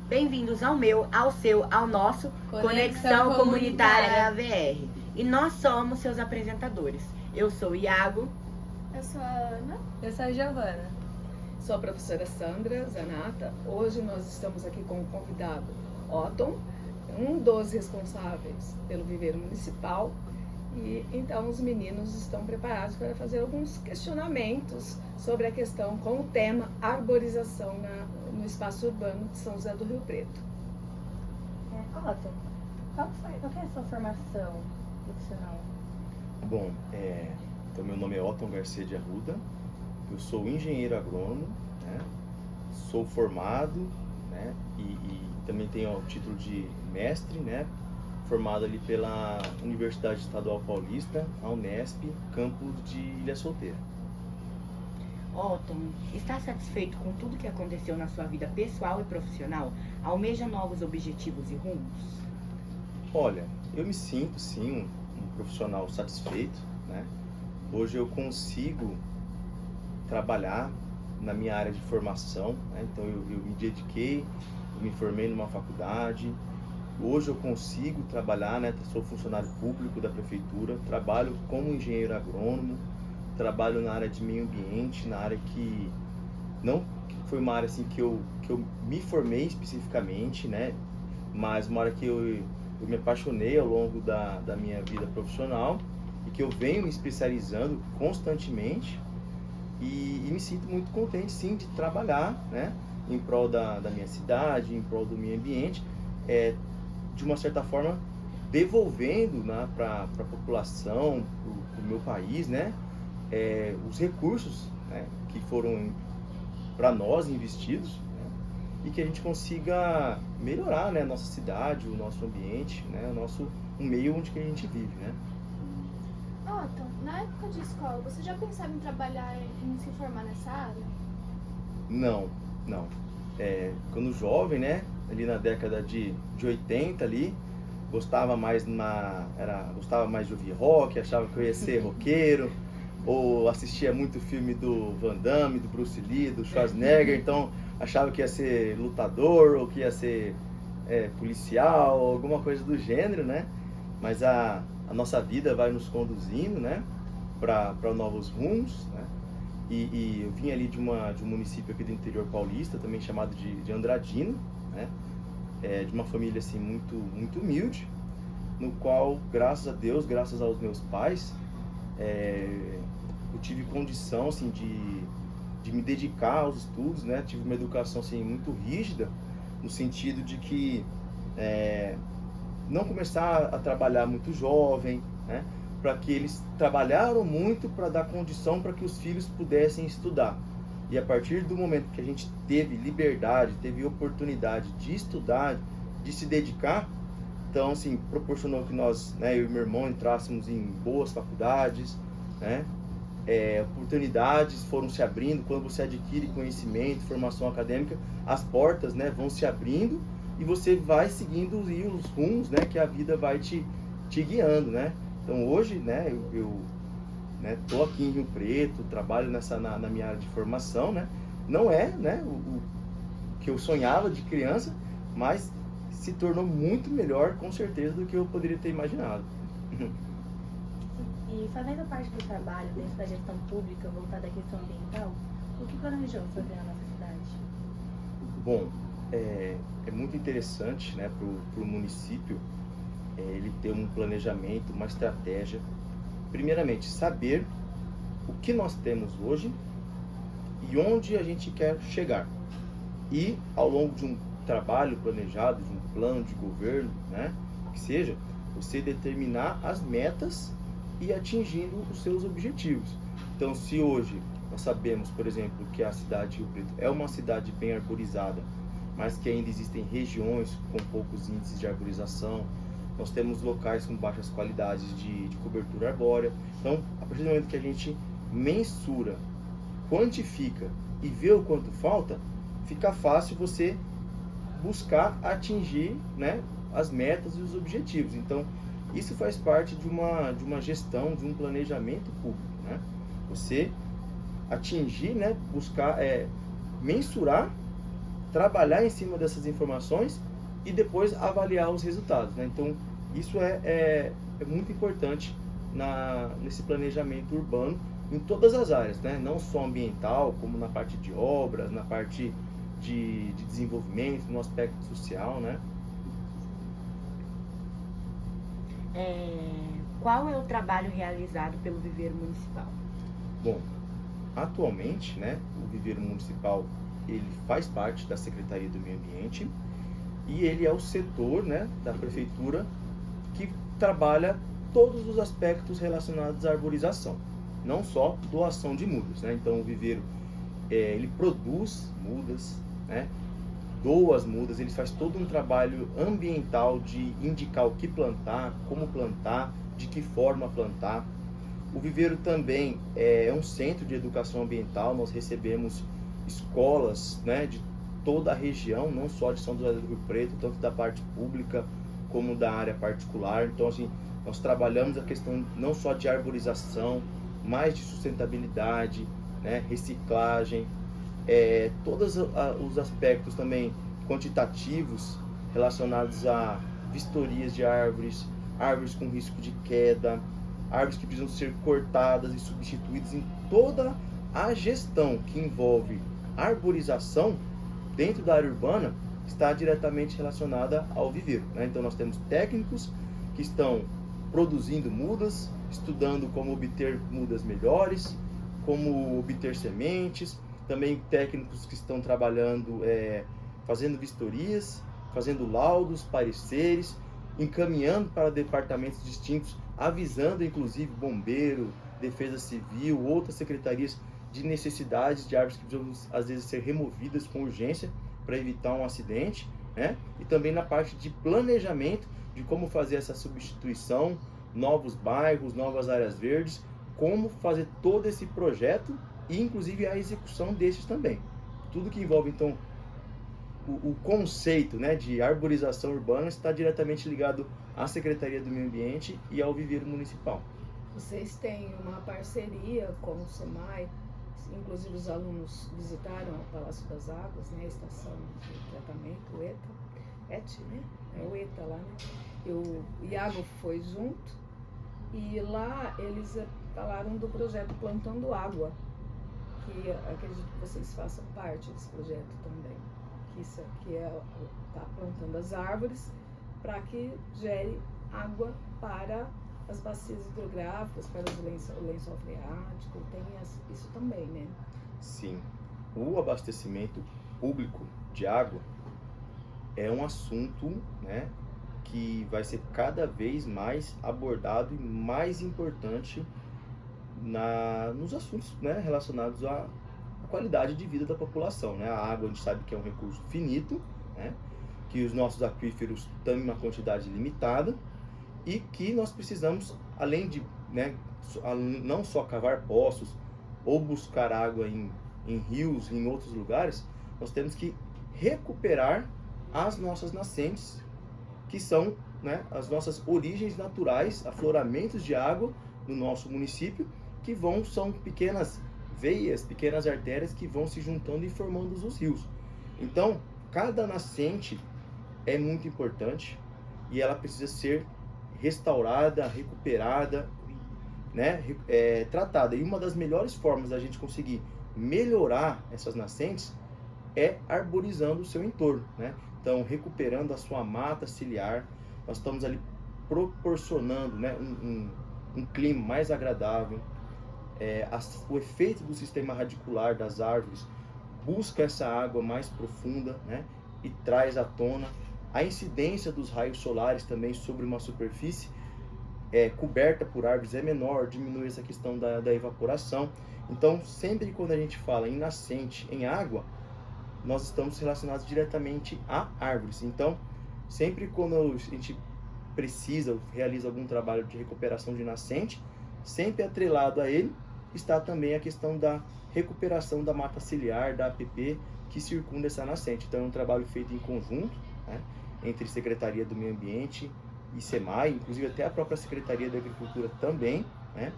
Bem-vindos ao meu, ao seu, ao nosso Conexão Comunitária Comunitária AVR. E nós somos seus apresentadores. Eu sou o Iago. Eu sou a Ana. Eu sou a Giovana. Sou a professora Sandra Zanata. Hoje nós estamos aqui com o convidado Otton, um dos responsáveis pelo viveiro municipal. E então os meninos estão preparados para fazer alguns questionamentos sobre a questão com o tema arborização no espaço urbano de São José do Rio Preto. Otton, qual que é a sua formação profissional? Bom, então meu nome é Otton Garcia de Arruda, eu sou engenheiro agrônomo, né? Sou formado, né? E também tenho o título de mestre, né? Formado ali pela Universidade Estadual Paulista, a Unesp, campus de Ilha Solteira. Otton, está satisfeito com tudo que aconteceu na sua vida pessoal e profissional? Almeja novos objetivos e rumos? Olha, eu me sinto sim um profissional satisfeito, né? Hoje eu consigo trabalhar na minha área de formação, né? Então eu me dediquei, eu me formei numa faculdade. Hoje eu consigo trabalhar, né? Sou funcionário público da prefeitura, trabalho como engenheiro agrônomo, trabalho na área de meio ambiente, na área que não foi uma área assim que eu me formei especificamente, né? Mas uma área que eu me apaixonei ao longo da minha vida profissional e que eu venho me especializando constantemente e me sinto muito contente, sim, de trabalhar, né? Em prol da minha cidade, em prol do meio ambiente, de uma certa forma devolvendo, né, para a população, para o meu país, né, os recursos, né, que foram para nós investidos, né, e que a gente consiga melhorar, né, a nossa cidade, o nosso ambiente, né, o meio onde que a gente vive, né. Otton, na época de escola, você já pensava em trabalhar, em se formar nessa área? Não. Quando jovem, né, ali na década de 80 ali, gostava mais de ouvir rock, achava que eu ia ser roqueiro, ou assistia muito filme do Van Damme, do Bruce Lee, do Schwarzenegger, então achava que ia ser lutador, ou que ia ser policial, ou alguma coisa do gênero, né? Mas a nossa vida vai nos conduzindo, né, para novos rumos, né? E eu vim ali de um município aqui do interior paulista, também chamado de Andradina, né? De uma família assim muito, muito humilde, no qual, graças a Deus, graças aos meus pais, eu tive condição assim, de me dedicar aos estudos, né? Tive uma educação assim, muito rígida, no sentido de que não começar a trabalhar muito jovem, né? Para que eles trabalharam muito para dar condição para que os filhos pudessem estudar. E a partir do momento que a gente teve liberdade, teve oportunidade de estudar, de se dedicar, então assim, proporcionou que nós, né, eu e meu irmão entrássemos em boas faculdades, né? Oportunidades foram se abrindo. Quando você adquire conhecimento, formação acadêmica, as portas, né, vão se abrindo e você vai seguindo os rumos, né, que a vida vai te guiando, né? Então hoje, né, eu estou aqui em Rio Preto, trabalho na minha área de formação, né? Não é, né, o que eu sonhava de criança, mas se tornou muito melhor, com certeza, do que eu poderia ter imaginado. E fazendo parte do trabalho dentro da gestão pública voltada à questão ambiental, o que planejou fazer na nossa cidade? Bom, é muito interessante, né, para o município ele ter um planejamento, uma estratégia. Primeiramente, saber o que nós temos hoje e onde a gente quer chegar. E, ao longo de um trabalho planejado, de um plano de governo, né, que seja, você determinar as metas e atingindo os seus objetivos. Então, se hoje nós sabemos, por exemplo, que a cidade de Rio Preto é uma cidade bem arborizada, mas que ainda existem regiões com poucos índices de arborização, nós temos locais com baixas qualidades de cobertura arbórea. Então, a partir do momento que a gente mensura, quantifica e vê o quanto falta, fica fácil você buscar atingir, né, as metas e os objetivos. Então, isso faz parte de uma gestão, de um planejamento público, né? Você atingir, né, buscar mensurar trabalhar em cima dessas informações e depois avaliar os resultados, né? Então, isso é muito importante nesse planejamento urbano em todas as áreas, né? Não só ambiental, como na parte de obras, na parte de desenvolvimento, no aspecto social, né? Qual é o trabalho realizado pelo Viveiro Municipal? Bom, atualmente, né, o Viveiro Municipal, ele faz parte da Secretaria do Meio Ambiente e ele é o setor, né, da Prefeitura que trabalha todos os aspectos relacionados à arborização, não só doação de mudas, né? Então o Viveiro, ele produz mudas, né, doa as mudas, ele faz todo um trabalho ambiental de indicar o que plantar, como plantar, de que forma plantar. O Viveiro também é um centro de educação ambiental, nós recebemos escolas, né, de toda a região, não só de São José do Rio Preto, tanto da parte pública como da área particular. Então, assim, nós trabalhamos a questão não só de arborização, mas de sustentabilidade, né, reciclagem, todos os aspectos também quantitativos relacionados a vistorias de árvores, árvores com risco de queda, árvores que precisam ser cortadas e substituídas. Em toda a gestão que envolve arborização dentro da área urbana está diretamente relacionada ao viveiro, né? Então nós temos técnicos que estão produzindo mudas, estudando como obter mudas melhores, como obter sementes, também técnicos que estão trabalhando, fazendo vistorias, fazendo laudos, pareceres, encaminhando para departamentos distintos, avisando inclusive bombeiro, defesa civil, outras secretarias de necessidades de árvores que precisam às vezes ser removidas com urgência para evitar um acidente, né? E também na parte de planejamento de como fazer essa substituição, novos bairros, novas áreas verdes, como fazer todo esse projeto e inclusive a execução desses também. Tudo que envolve então o conceito, né, de arborização urbana está diretamente ligado à Secretaria do Meio Ambiente e ao Viveiro Municipal. Vocês têm uma parceria com o SEMAI, inclusive os alunos visitaram o Palácio das Águas, né, a estação de tratamento, o ETA, né? É o ETA lá, né? E o Iago foi junto e lá eles falaram do projeto Plantando Água, que acredito que vocês façam parte desse projeto também. Isso aqui tá plantando as árvores para que gere água para as bacias hidrográficas, para o lençol freático, tem isso também, né? Sim, o abastecimento público de água é um assunto, né, que vai ser cada vez mais abordado e mais importante nos assuntos, né, relacionados à qualidade de vida da população, né? A água a gente sabe que é um recurso finito, né, que os nossos aquíferos têm uma quantidade limitada e que nós precisamos, além de, né, não só cavar poços ou buscar água em rios, em outros lugares, nós temos que recuperar as nossas nascentes, que são, né, as nossas origens naturais, afloramentos de água no nosso município, que são pequenas veias, pequenas artérias que vão se juntando e formando os rios. Então, cada nascente é muito importante e ela precisa ser restaurada, recuperada, né, tratada. E uma das melhores formas da gente conseguir melhorar essas nascentes é arborizando o seu entorno, né? Então, recuperando a sua mata ciliar, nós estamos ali proporcionando, né, um clima mais agradável. O efeito do sistema radicular das árvores busca essa água mais profunda, né, e traz à tona. A incidência dos raios solares também sobre uma superfície coberta por árvores é menor, diminui essa questão da evaporação. Então, sempre quando a gente fala em nascente, em água, nós estamos relacionados diretamente a árvores. Então, sempre quando a gente precisa, realiza algum trabalho de recuperação de nascente, sempre atrelado a ele está também a questão da recuperação da mata ciliar, da APP, que circunda essa nascente. Então, é um trabalho feito em conjunto, né, entre Secretaria do Meio Ambiente e SEMAI, inclusive até a própria Secretaria da Agricultura também, né,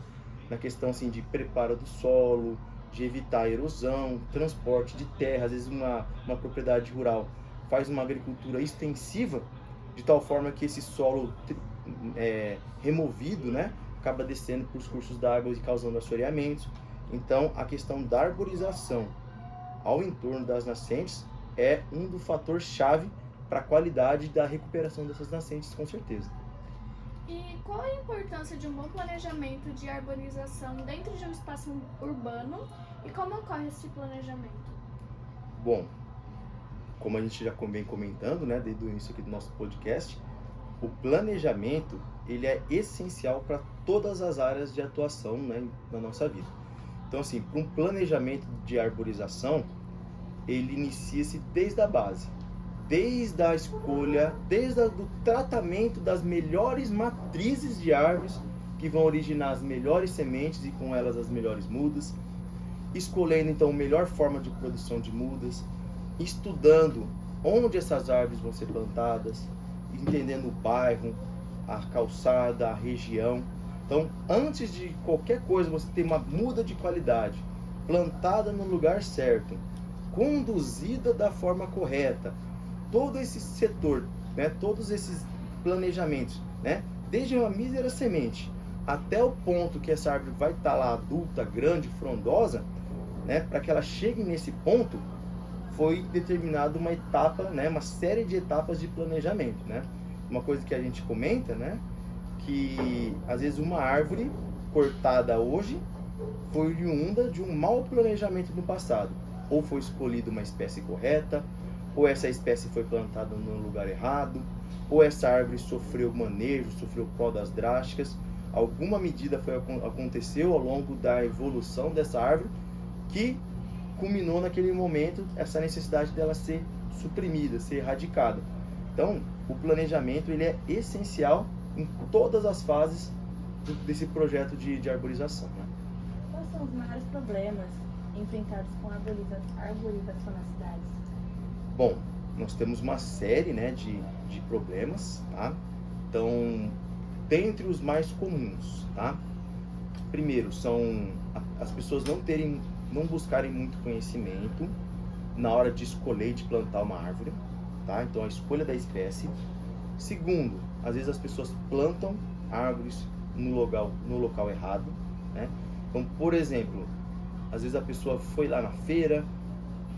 na questão assim, de preparo do solo, de evitar erosão, transporte de terra. Às vezes uma propriedade rural faz uma agricultura extensiva, de tal forma que esse solo removido, né, acaba descendo para os cursos d'água e causando assoreamentos. Então, a questão da arborização ao entorno das nascentes é um do fator chave para a qualidade da recuperação dessas nascentes, com certeza. E qual a importância de um bom planejamento de arborização dentro de um espaço urbano e como ocorre esse planejamento? Bom, como a gente já vem comentando, né, desde o início aqui do nosso podcast, o planejamento ele é essencial para todas as áreas de atuação, né, na nossa vida. Então, assim, para um planejamento de arborização, ele inicia-se desde a base, desde a escolha, desde o tratamento das melhores matrizes de árvores que vão originar as melhores sementes e com elas as melhores mudas, escolhendo então a melhor forma de produção de mudas, estudando onde essas árvores vão ser plantadas, entendendo o bairro, a calçada, a região. Então, antes de qualquer coisa, você tem uma muda de qualidade, plantada no lugar certo, conduzida da forma correta. Todo esse setor, né, todos esses planejamentos, né, desde uma mísera semente até o ponto que essa árvore vai estar lá adulta, grande, frondosa, né, para que ela chegue nesse ponto, foi determinada uma etapa, né, uma série de etapas de planejamento, né? Uma coisa que a gente comenta, né, que às vezes uma árvore cortada hoje foi oriunda de um mau planejamento no passado. Ou foi escolhida uma espécie correta, ou essa espécie foi plantada no lugar errado, ou essa árvore sofreu manejo, sofreu podas drásticas. Alguma medida aconteceu ao longo da evolução dessa árvore que culminou naquele momento essa necessidade dela ser suprimida, ser erradicada. Então, o planejamento ele é essencial em todas as fases desse projeto de arborização, né? Quais são os maiores problemas enfrentados com a arborização nas cidades? Bom, nós temos uma série, né, de problemas, tá? Então, dentre os mais comuns, tá? Primeiro, são as pessoas não buscarem muito conhecimento na hora de escolher e de plantar uma árvore, tá? Então, a escolha da espécie. Segundo, às vezes as pessoas plantam árvores no local errado, né? Então, por exemplo, às vezes a pessoa foi lá na feira,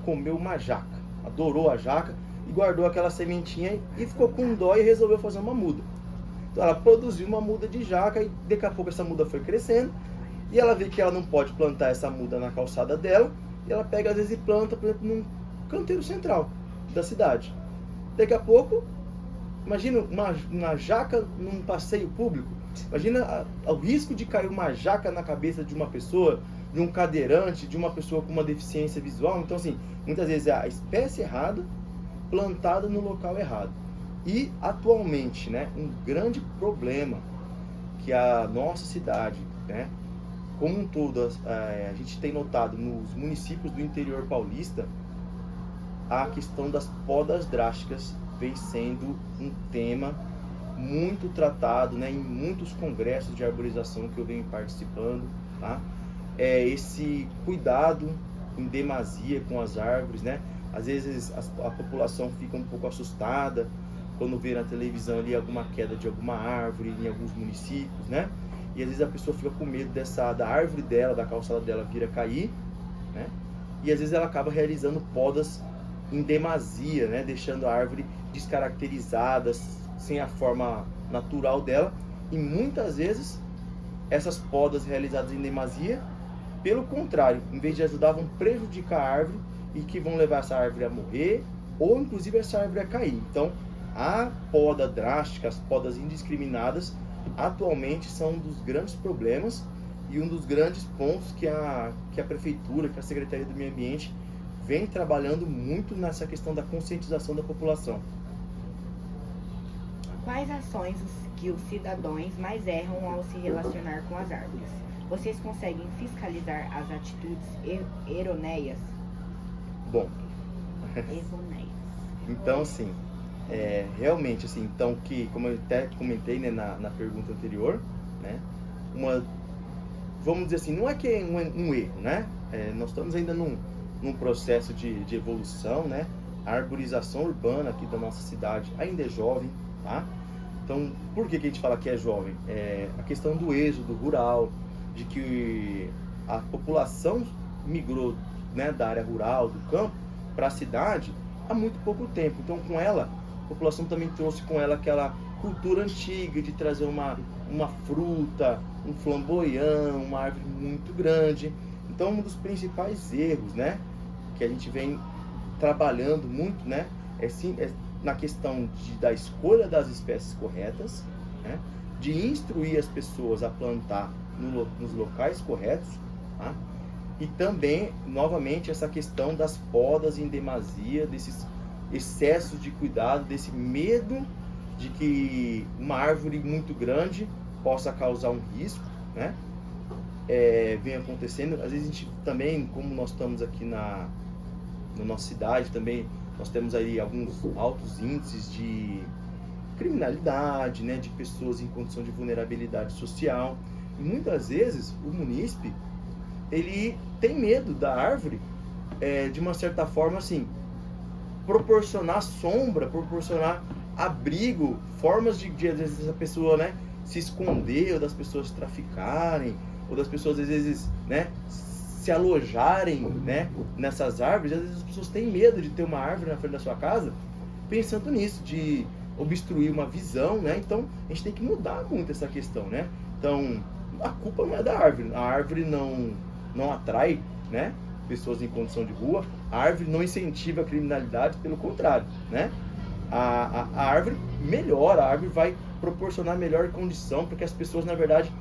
comeu uma jaca, adorou a jaca e guardou aquela sementinha e ficou com dó e resolveu fazer uma muda. Então ela produziu uma muda de jaca e daqui a pouco essa muda foi crescendo e ela vê que ela não pode plantar essa muda na calçada dela e ela pega às vezes e planta, por exemplo, num canteiro central da cidade. Daqui a pouco, imagina uma jaca num passeio público, imagina o risco de cair uma jaca na cabeça de uma pessoa, de um cadeirante, de uma pessoa com uma deficiência visual. Então, assim, muitas vezes é a espécie errada, plantada no local errado. E, atualmente, né, um grande problema que a nossa cidade, né, como um todo, a gente tem notado nos municípios do interior paulista, a questão das podas drásticas vem sendo um tema muito tratado, né, em muitos congressos de arborização que eu venho participando, tá? Esse cuidado em demasia com as árvores, né? Às vezes a população fica um pouco assustada quando vê na televisão ali alguma queda de alguma árvore em alguns municípios, né? E às vezes a pessoa fica com medo da árvore dela, da calçada dela vir a cair, né? E às vezes ela acaba realizando podas em demasia, né? Deixando a árvore descaracterizada, sem a forma natural dela. E muitas vezes essas podas realizadas em demasia, pelo contrário, em vez de ajudar, vão prejudicar a árvore e que vão levar essa árvore a morrer ou inclusive essa árvore a cair. Então, a poda drástica, as podas indiscriminadas, atualmente são um dos grandes problemas e um dos grandes pontos que a Prefeitura, que a Secretaria do Meio Ambiente vem trabalhando muito nessa questão da conscientização da população. Quais ações que os cidadãos mais erram ao se relacionar com as árvores? Vocês conseguem fiscalizar as atitudes errôneas? Bom, Errôneas. então assim, realmente assim, então que, como eu até comentei, né, na pergunta anterior, né, vamos dizer assim, não é que é um erro, né? nós estamos ainda num processo de evolução, né? A arborização urbana aqui da nossa cidade ainda é jovem, tá? Então, por que a gente fala que é jovem? É a questão do êxodo rural, de que a população migrou, né, da área rural, do campo, para a cidade há muito pouco tempo. Então, com ela, a população também trouxe com ela aquela cultura antiga de trazer uma fruta, um flamboyant, uma árvore muito grande. Então, um dos principais erros, né, que a gente vem trabalhando muito, né, é na questão da escolha das espécies corretas, né, de instruir as pessoas a plantar nos locais corretos, tá? E também, novamente, essa questão das podas em demasia, desses excessos de cuidado, desse medo de que uma árvore muito grande possa causar um risco, né? Vem acontecendo. Às vezes a gente também, como nós estamos aqui na nossa cidade, também nós temos aí alguns altos índices de criminalidade, né? De pessoas em condição de vulnerabilidade social. E muitas vezes o munícipe, ele tem medo da árvore, de uma certa forma, assim, proporcionar sombra, proporcionar abrigo, formas de às vezes a pessoa, né, se esconder, ou das pessoas traficarem, ou das pessoas às vezes, né, se alojarem, né, nessas árvores. Às vezes as pessoas têm medo de ter uma árvore na frente da sua casa, pensando nisso, de obstruir uma visão, né? Então a gente tem que mudar muito essa questão, né? Então a culpa não é da árvore, a árvore não atrai, né, pessoas em condição de rua, a árvore não incentiva a criminalidade, pelo contrário, né? A árvore melhora, a árvore vai proporcionar melhor condição para que as pessoas, na verdade,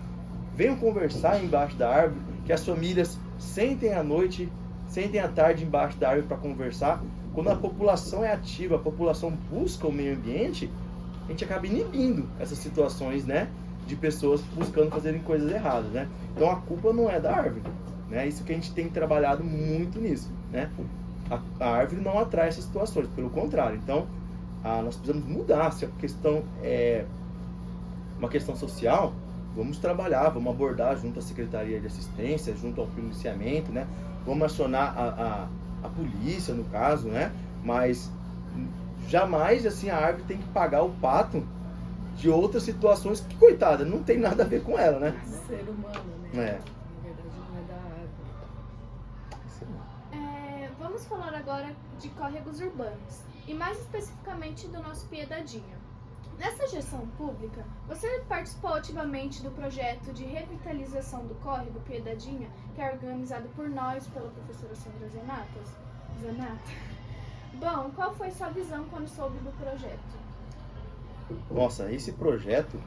venham conversar embaixo da árvore, que as famílias sentem à noite, sentem à tarde embaixo da árvore para conversar. Quando a população é ativa, a população busca o meio ambiente, a gente acaba inibindo essas situações, né, de pessoas buscando fazerem coisas erradas, né? Então a culpa não é da árvore, né? Isso que a gente tem trabalhado muito nisso, né? A árvore não atrai essas situações, pelo contrário. Então nós precisamos mudar. Se a questão é uma questão social, vamos trabalhar, vamos abordar junto à Secretaria de Assistência, junto ao policiamento, né? Vamos acionar a polícia, no caso, né? Mas jamais, assim, a árvore tem que pagar o pato de outras situações que, coitada, não tem nada a ver com ela, né? Ser humano, né? Na verdade, não é da árvore. Vamos falar agora de córregos urbanos, e mais especificamente do nosso Piedadinha. Nessa gestão pública, você participou ativamente do projeto de revitalização do córrego Piedadinha, que é organizado por nós, pela professora Sandra Zanata. Bom, qual foi sua visão quando soube do projeto? Nossa, esse projeto,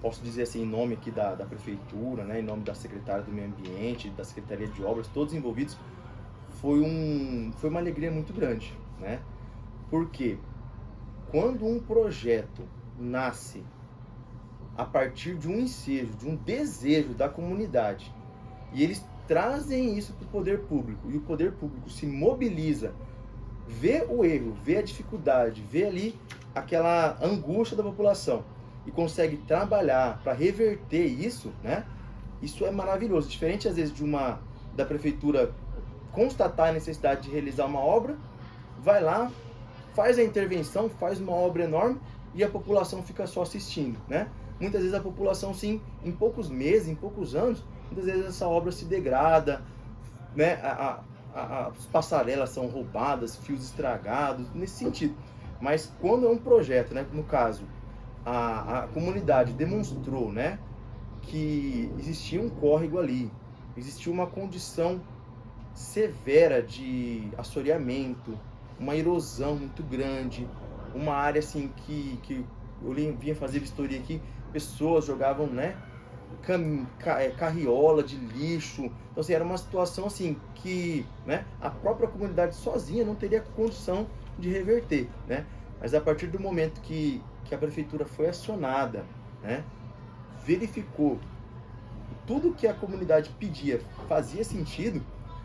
posso dizer assim, em nome aqui da prefeitura, né, em nome da secretária do Meio Ambiente, da Secretaria de Obras, todos envolvidos, foi uma alegria muito grande, né? Porque quando um projeto nasce a partir de um ensejo, de um desejo da comunidade, e eles trazem isso para o poder público, e o poder público se mobiliza, vê o erro, vê a dificuldade, vê ali aquela angústia da população e consegue trabalhar para reverter isso, né? Isso é maravilhoso. Diferente às vezes da prefeitura constatar a necessidade de realizar uma obra, vai lá, faz a intervenção, faz uma obra enorme e a população fica só assistindo, né? Muitas vezes a população, sim, em poucos meses, em poucos anos, muitas vezes essa obra se degrada, né? As passarelas são roubadas, fios estragados, nesse sentido. Mas quando é um projeto, né, no caso, a comunidade demonstrou, né, que existia um córrego ali, existia uma condição severa de assoreamento, uma erosão muito grande, uma área assim que eu vinha fazer vistoria aqui, pessoas jogavam, né, carriola de lixo. Então assim, era uma situação assim que, né, a própria comunidade sozinha não teria condição de reverter, né? Mas a partir do momento que a prefeitura foi acionada, né, verificou tudo que a comunidade pedia fazia sentido,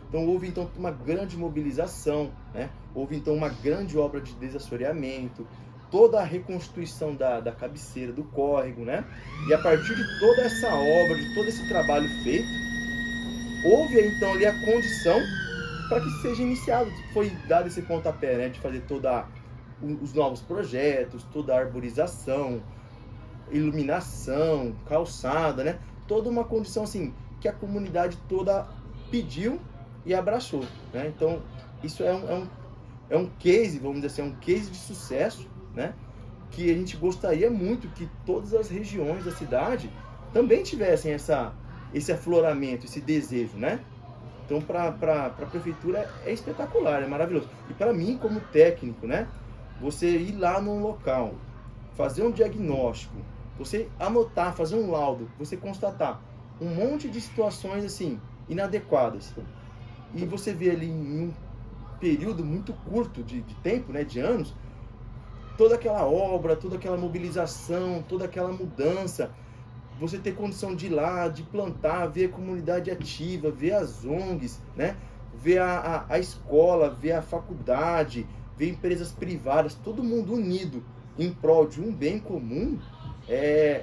então houve então uma grande mobilização, né? Houve então uma grande obra de desassoreamento, toda a reconstituição da cabeceira do córrego, né? E a partir de toda essa obra, de todo esse trabalho feito, houve então ali a condição para que seja iniciado, foi dado esse pontapé, né, de fazer os novos projetos, toda a arborização, iluminação, calçada, né, toda uma condição assim que a comunidade toda pediu e abraçou, né? Então isso é um case, vamos dizer assim, é um case de sucesso, né, que a gente gostaria muito que todas as regiões da cidade também tivessem esse afloramento, esse desejo, né? Então, para a prefeitura é espetacular, é maravilhoso. E para mim, como técnico, né? Você ir lá num local, fazer um diagnóstico, você anotar, fazer um laudo, você constatar um monte de situações assim inadequadas, e você vê ali em um período muito curto de tempo, né? De anos, toda aquela obra, toda aquela mobilização, toda aquela mudança. Você ter condição de ir lá, de plantar, ver a comunidade ativa, ver as ONGs, né? Ver a escola, ver a faculdade, ver empresas privadas, todo mundo unido em prol de um bem comum, é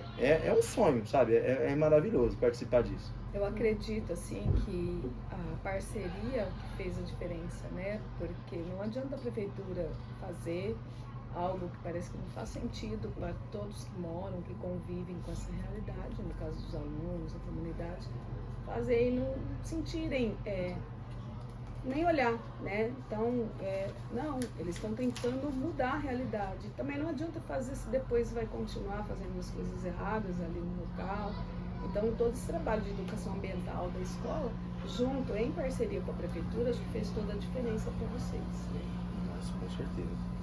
um sonho, sabe? É maravilhoso participar disso. Eu acredito, assim, que a parceria fez a diferença, né? Porque não adianta a prefeitura fazer algo que parece que não faz sentido para todos que moram, que convivem com essa realidade, no caso dos alunos, da comunidade, fazer e não sentirem, nem olhar, né? Então, não, eles estão tentando mudar a realidade. Também não adianta fazer se depois vai continuar fazendo as coisas erradas ali no local. Então, todo esse trabalho de educação ambiental da escola, junto, em parceria com a prefeitura, acho que fez toda a diferença para vocês, né? Nossa, com certeza.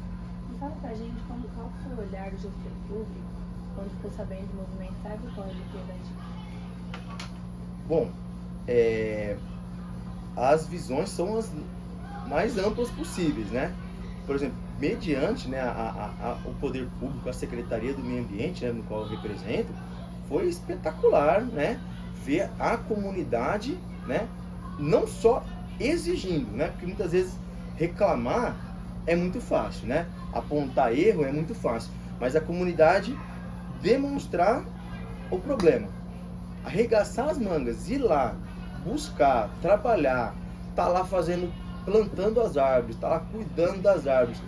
Fala pra gente qual foi o olhar do gestor público quando ficou sabendo do movimento Salve o Córrego Piedade. Bom, as visões são as mais amplas possíveis, né? Por exemplo, mediante, né, o poder público, a Secretaria do Meio Ambiente, né, no qual eu represento, foi espetacular, né? Ver a comunidade, né, não só exigindo, né? Porque muitas vezes reclamar é muito fácil, né? Apontar erro é muito fácil, mas a comunidade demonstrar o problema, arregaçar as mangas, ir lá, buscar, trabalhar, tá lá plantando as árvores, tá lá cuidando das árvores,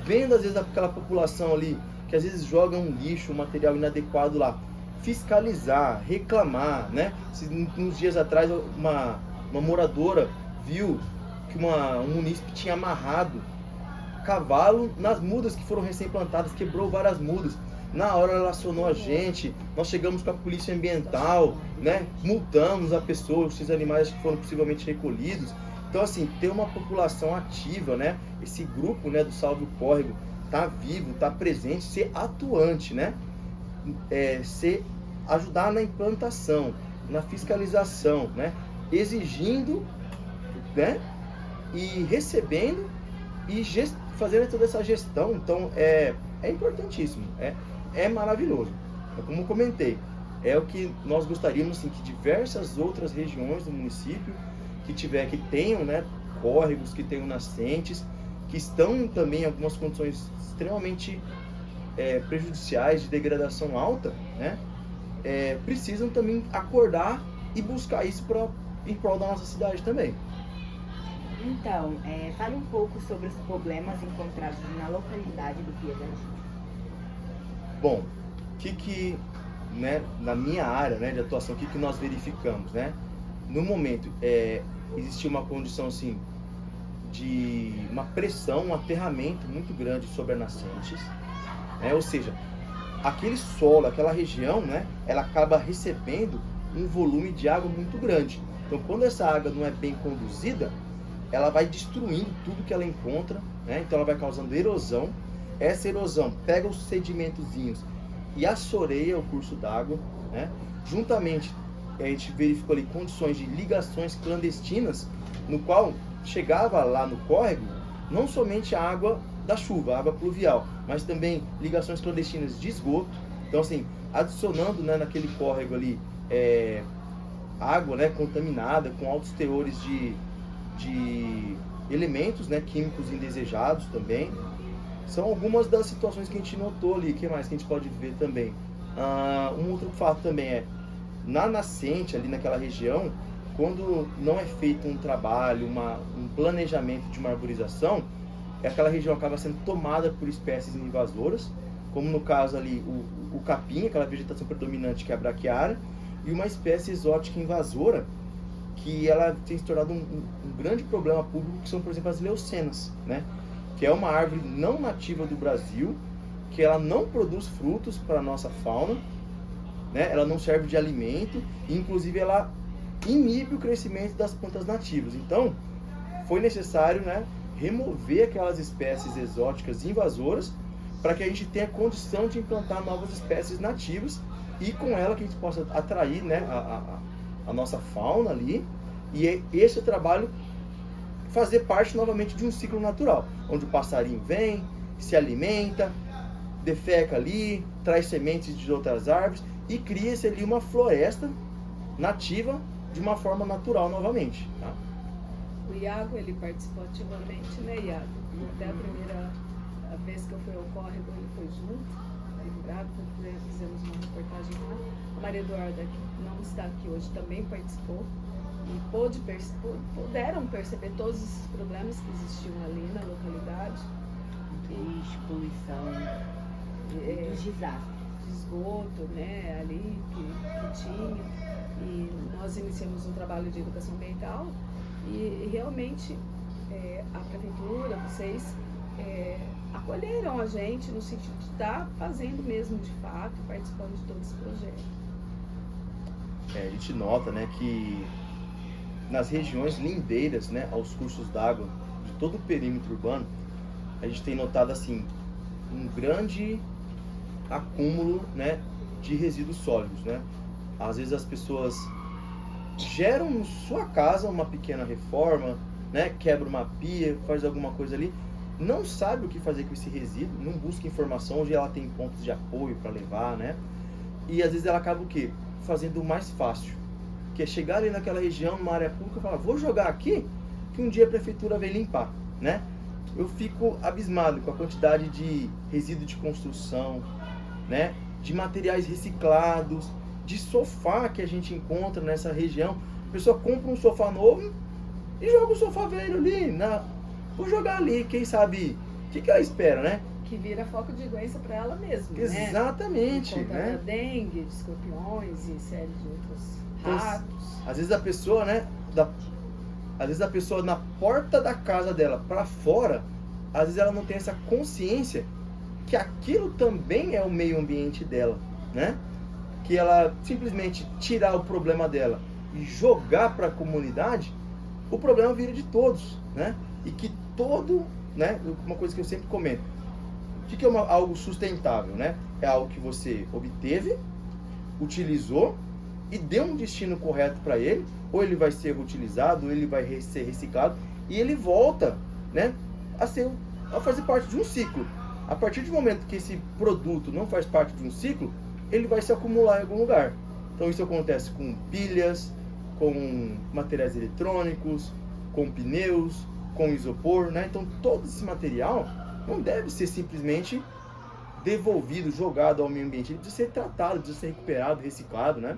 vendo às vezes aquela população ali que às vezes joga um lixo, um material inadequado lá, fiscalizar, reclamar, né? Uns dias atrás uma moradora viu que um munícipe tinha amarrado cavalo nas mudas que foram recém-plantadas, quebrou várias mudas. Na hora ela acionou a gente, nós chegamos com a polícia ambiental, né? Multamos a pessoa, esses animais que foram possivelmente recolhidos. Então, assim, ter uma população ativa, né? Esse grupo, né, do Salve o Córrego tá vivo, tá presente, ser atuante, né? Ajudar na implantação, na fiscalização, né? Exigindo, né? E recebendo e fazendo toda essa gestão. Então é importantíssimo, é maravilhoso. Como comentei, é o que nós gostaríamos, assim, que diversas outras regiões do município que tenham, né, córregos, que tenham nascentes, que estão também em algumas condições extremamente prejudiciais, de degradação alta, né, precisam também acordar e buscar isso em prol da nossa cidade também. Então, fale um pouco sobre os problemas encontrados na localidade do Piedade. Bom, né, na minha área, né, de atuação, o que nós verificamos, né? No momento, existia uma condição, assim, de uma pressão, um aterramento muito grande sobre as nascentes, né? Ou seja, aquele solo, aquela região, né, ela acaba recebendo um volume de água muito grande. Então, quando essa água não é bem conduzida, ela vai destruindo tudo que ela encontra, né? Então ela vai causando erosão. Essa erosão pega os sedimentozinhos e assoreia o curso d'água, né? Juntamente, a gente verificou ali condições de ligações clandestinas, no qual chegava lá no córrego não somente a água da chuva, a água pluvial, mas também ligações clandestinas de esgoto. Então, assim, adicionando, né, naquele córrego ali água, né, contaminada, com altos teores de elementos, né, químicos indesejados também. São algumas das situações que a gente notou ali. O que mais que a gente pode ver também? Um outro fato também na nascente, ali naquela região, quando não é feito um trabalho, um planejamento de uma arborização, aquela região acaba sendo tomada por espécies invasoras, como no caso ali o capim, aquela vegetação predominante que é a braquiária, e uma espécie exótica invasora, que ela tem se tornado um grande problema público, que são, por exemplo, as leucenas, né? Que é uma árvore não nativa do Brasil, que ela não produz frutos para a nossa fauna, né? Ela não serve de alimento, e inclusive ela inibe o crescimento das plantas nativas. Então, foi necessário, né, remover aquelas espécies exóticas invasoras para que a gente tenha condição de implantar novas espécies nativas e com ela que a gente possa atrair, né, a nossa fauna ali, e esse trabalho fazer parte novamente de um ciclo natural, onde o passarinho vem, se alimenta, defeca ali, traz sementes de outras árvores e cria-se ali uma floresta nativa de uma forma natural novamente, tá? O Iago, ele participou ativamente, né, Iago? Até a primeira vez que eu fui ao córrego, ele foi junto, lembrado, fizemos uma reportagem lá. A Maria Eduarda, que não está aqui hoje, também participou e puderam perceber todos esses problemas que existiam ali na localidade. Lixo, poluição, dos desastres. De esgoto, né, ali que tinha. E nós iniciamos um trabalho de educação ambiental e realmente a prefeitura, vocês acolheram a gente no sentido de estar fazendo mesmo de fato, participando de todo esse projeto. A gente nota, né, que nas regiões lindeiras, né, aos cursos d'água de todo o perímetro urbano, a gente tem notado assim um grande acúmulo, né, de resíduos sólidos, né? Às vezes as pessoas geram em sua casa uma pequena reforma, né, quebra uma pia, faz alguma coisa ali, não sabe o que fazer com esse resíduo, não busca informação, onde ela tem pontos de apoio para levar, né? E às vezes ela acaba o quê? Fazendo o mais fácil, que é chegar ali naquela região, numa área pública, e falar, vou jogar aqui, que um dia a prefeitura vem limpar, né? Eu fico abismado com a quantidade de resíduo de construção, né? De materiais reciclados, de sofá que a gente encontra nessa região. A pessoa compra um sofá novo e joga o sofá velho ali, vou jogar ali, quem sabe, o que ela espera, né? Que vira foco de doença para ela mesma, Exatamente, né? Por conta né? da dengue, de escorpiões e série de outros Então, ratos. às vezes a pessoa, né, às vezes a pessoa na porta da casa dela para fora, às vezes ela não tem essa consciência que aquilo também é o meio ambiente dela, né? Que ela simplesmente tirar o problema dela e jogar para a comunidade, o problema vira de todos, né? E que né? Uma coisa que eu sempre comento, o que é algo sustentável, né? É algo que você obteve, utilizou e deu um destino correto para ele, ou ele vai ser reutilizado, ou ele vai ser reciclado e ele volta, né? A fazer parte de um ciclo. A partir do momento que esse produto não faz parte de um ciclo, ele vai se acumular em algum lugar. Então isso acontece com pilhas, com materiais eletrônicos, com pneus, com isopor, né? Então todo esse material não deve ser simplesmente devolvido, jogado ao meio ambiente. Ele precisa ser tratado, precisa ser recuperado, reciclado, né?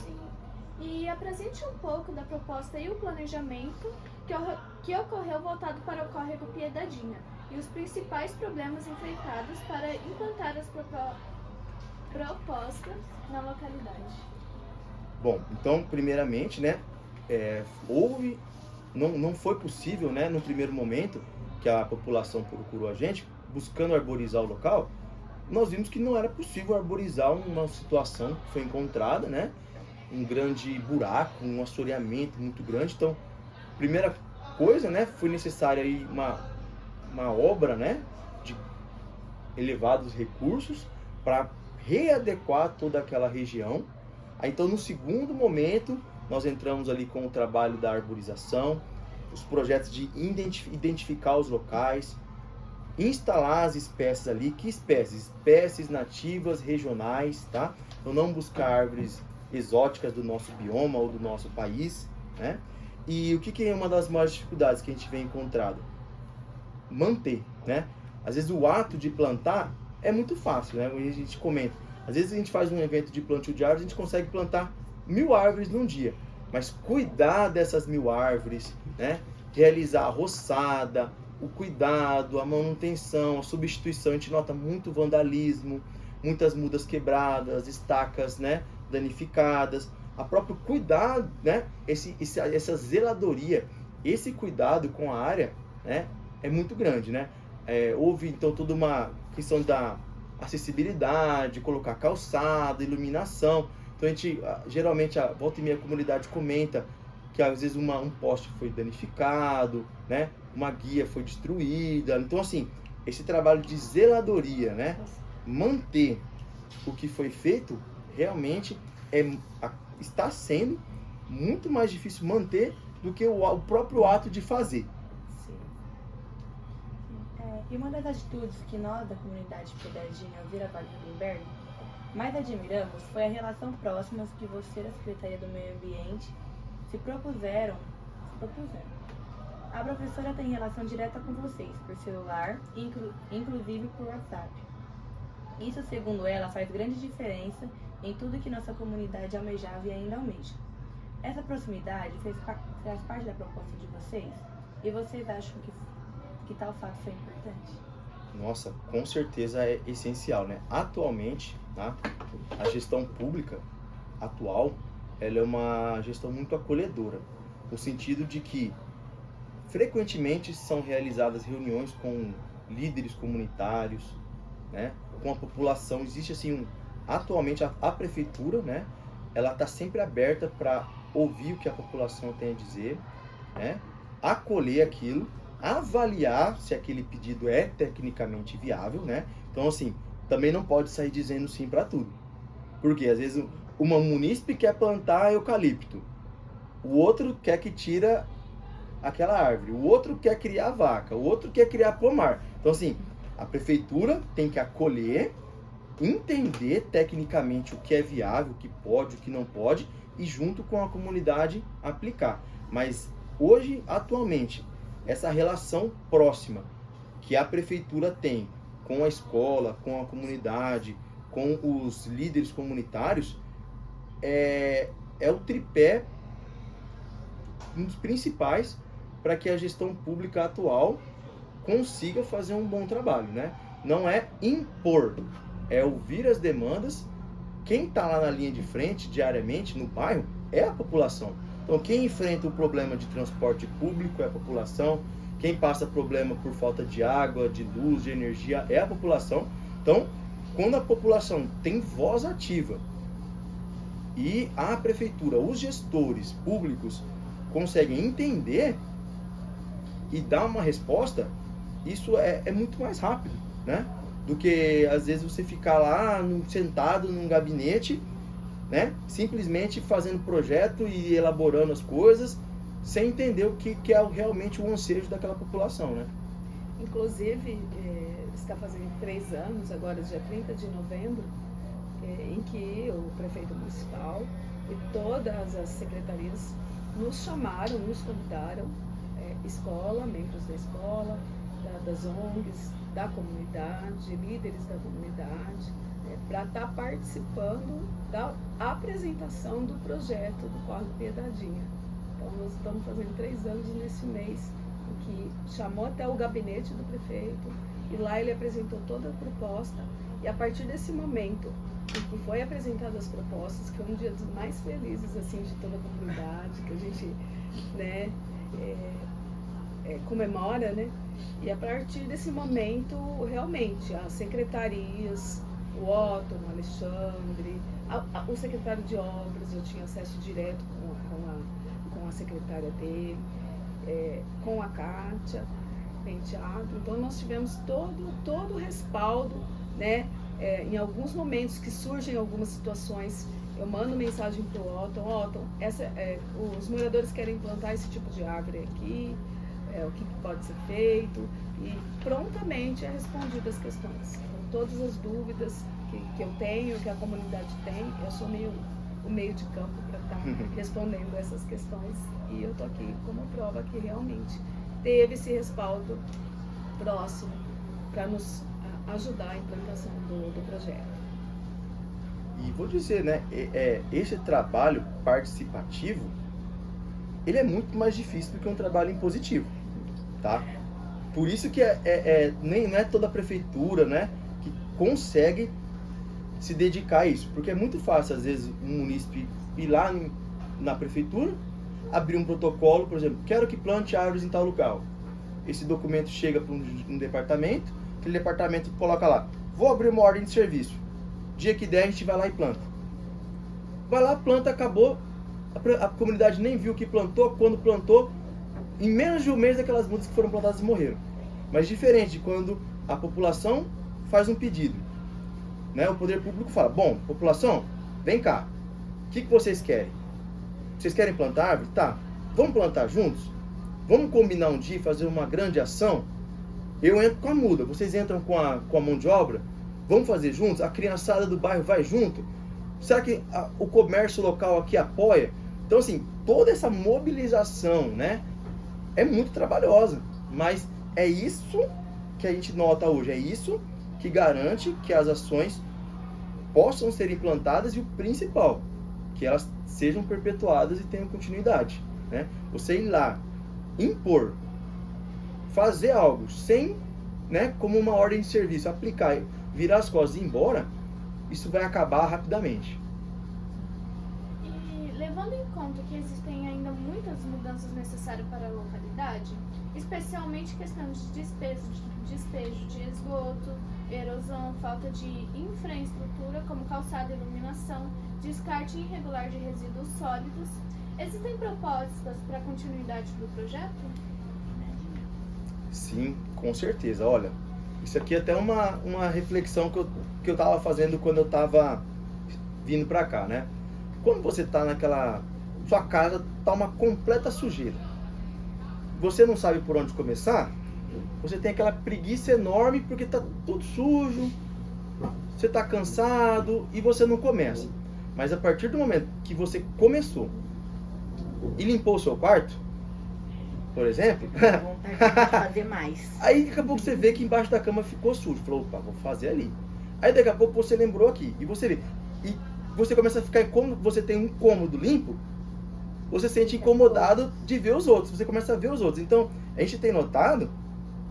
Sim. E apresente um pouco da proposta e o planejamento que ocorreu voltado para o córrego Piedadinha e os principais problemas enfrentados para implantar as propostas na localidade. Bom, então, primeiramente, né, não foi possível, né, no primeiro momento que a população procurou a gente, buscando arborizar o local, nós vimos que não era possível arborizar uma situação que foi encontrada, né, um grande buraco, um assoreamento muito grande. Então, primeira coisa, né, foi necessária aí uma obra, né, de elevados recursos para readequar toda aquela região. Aí, então, no segundo momento, nós entramos ali com o trabalho da arborização, os projetos de identificar os locais, instalar as espécies ali. Que espécies? Espécies nativas, regionais, tá? Então, não buscar árvores exóticas do nosso bioma ou do nosso país, né? E o que é uma das maiores dificuldades que a gente vem encontrando? Manter, né? Às vezes o ato de plantar é muito fácil, né? A gente comenta. Às vezes a gente faz um evento de plantio de árvores, a gente consegue plantar 1000 árvores num dia. mas cuidar dessas 1000 árvores, né? Realizar a roçada, o cuidado, a manutenção, a substituição. A gente nota muito vandalismo, muitas mudas quebradas, estacas, né, danificadas. A próprio cuidado, né, essa zeladoria, esse cuidado com a área, né, é muito grande, né? Houve então toda uma questão da acessibilidade, colocar calçada, iluminação. Então a gente, geralmente, volta e meia a comunidade comenta que às vezes um poste foi danificado, né? Uma guia foi destruída. Então, assim, esse trabalho de zeladoria, né? Manter o que foi feito, realmente está sendo muito mais difícil manter do que o próprio ato de fazer. Sim. E uma das atitudes que nós, da comunidade Piedadinha Vila Vale do Limberno, mais admiramos foi a relação próxima que você, da Secretaria do Meio Ambiente, se propuseram. A professora tem relação direta com vocês, por celular, inclusive por WhatsApp. Isso, segundo ela, faz grande diferença em tudo que nossa comunidade almejava e ainda almeja. Essa proximidade faz parte da proposta de vocês? E vocês acham que tal fato foi importante? Nossa, com certeza é essencial, né? Atualmente, tá? A gestão pública atual, ela é uma gestão muito acolhedora, no sentido de que frequentemente são realizadas reuniões com líderes comunitários, né? Com a população. Existe assim, atualmente a prefeitura, né? Ela está sempre aberta para ouvir o que a população tem a dizer, né? Acolher aquilo, avaliar se aquele pedido é tecnicamente viável, né? Então, assim, também não pode sair dizendo sim para tudo. Porque às vezes uma munícipe quer plantar eucalipto, o outro quer que tira aquela árvore, o outro quer criar vaca, o outro quer criar pomar. Então, assim, a prefeitura tem que acolher, entender tecnicamente o que é viável, o que pode, o que não pode, e junto com a comunidade aplicar. Mas hoje, atualmente, essa relação próxima que a prefeitura tem com a escola, com a comunidade, com os líderes comunitários, é o tripé, um dos principais para que a gestão pública atual consiga fazer um bom trabalho, né? Não é impor, é ouvir as demandas. Quem está lá na linha de frente diariamente no bairro é a população. Então, quem enfrenta o problema de transporte público é a população. Quem passa problema por falta de água, de luz, de energia é a população. Então, quando a população tem voz ativa e a prefeitura, os gestores públicos conseguem entender e dar uma resposta, isso é muito mais rápido, né? Do que às vezes você ficar lá sentado num gabinete, né? Simplesmente fazendo projeto e elaborando as coisas sem entender o que é realmente o ansejo daquela população, né? Inclusive, está fazendo 3 anos, agora dia 30 de novembro, em que o prefeito municipal e todas as secretarias nos chamaram, nos convidaram, escola, membros da escola, das ONGs, da comunidade, líderes da comunidade, para estar participando da apresentação do projeto do Córrego Piedadinha. Então, nós estamos fazendo 3 anos nesse mês, em que chamou até o gabinete do prefeito, e lá ele apresentou toda a proposta, e a partir desse momento em que foi apresentadas as propostas, que foi um dia dos mais felizes assim, de toda a comunidade, que a gente, né, comemora, né? E a partir desse momento, realmente, as secretarias, o Otton, o Alexandre, o secretário de obras, eu tinha acesso direto com a secretária dele, com a Kátia Penteado. Então nós tivemos todo o respaldo, né? Em alguns momentos que surgem algumas situações, eu mando mensagem para o Otton, os moradores querem plantar esse tipo de árvore aqui, o que pode ser feito, e prontamente é respondido as questões. Então, todas as dúvidas que eu tenho, que a comunidade tem, eu sou o meio de campo para estar respondendo essas questões, e eu estou aqui como prova que realmente teve esse respaldo próximo para nos ajudar a implantação do projeto. E vou dizer, né, esse trabalho participativo, ele é muito mais difícil do que um trabalho impositivo, tá? Por isso que não é toda a prefeitura, né, que consegue se dedicar a isso, porque é muito fácil, às vezes, um munícipe ir lá na prefeitura, abrir um protocolo, por exemplo, quero que plante árvores em tal local. Esse documento chega para um departamento, aquele departamento coloca lá, vou abrir uma ordem de serviço, dia que der a gente vai lá e planta. Vai lá, planta, acabou, a comunidade nem viu o que plantou, quando plantou, em menos de um mês aquelas mudas que foram plantadas morreram. Mas diferente de quando a população faz um pedido, né? O poder público fala, bom, população, vem cá, o que vocês querem? Vocês querem plantar árvore? Tá, vamos plantar juntos? Vamos combinar um dia e fazer uma grande ação? Eu entro com a muda, vocês entram com a mão de obra? Vamos fazer juntos? A criançada do bairro vai junto? Será que o comércio local aqui apoia? Então, assim, toda essa mobilização, né, é muito trabalhosa, mas é isso que a gente nota hoje, é isso que garante que as ações possam ser implantadas e o principal, que elas sejam perpetuadas e tenham continuidade, né? Você ir lá, impor, fazer algo sem, né, como uma ordem de serviço, aplicar, virar as costas e ir embora, isso vai acabar rapidamente. E levando em conta que existem ainda muitas mudanças necessárias para a localidade, especialmente questões de despejo de esgoto, erosão, falta de infraestrutura como calçada e iluminação, descarte irregular de resíduos sólidos, existem propostas para a continuidade do projeto? Sim, com certeza. Olha, isso aqui é até uma reflexão que eu estava fazendo quando eu estava vindo para cá, né? Quando você está naquela... Sua casa está uma completa sujeira. Você não sabe por onde começar, você tem aquela preguiça enorme porque está tudo sujo, você está cansado e você não começa. Mas a partir do momento que você começou e limpou o seu quarto, por exemplo, Vontade de fazer mais. aí daqui a pouco você vê que embaixo da cama ficou sujo. Falou, opa, vou fazer ali. Aí daqui a pouco você lembrou aqui. E você vê. E você começa a ficar incômodo, você tem um cômodo limpo, você se sente incomodado de ver os outros. Você começa a ver os outros. Então, a gente tem notado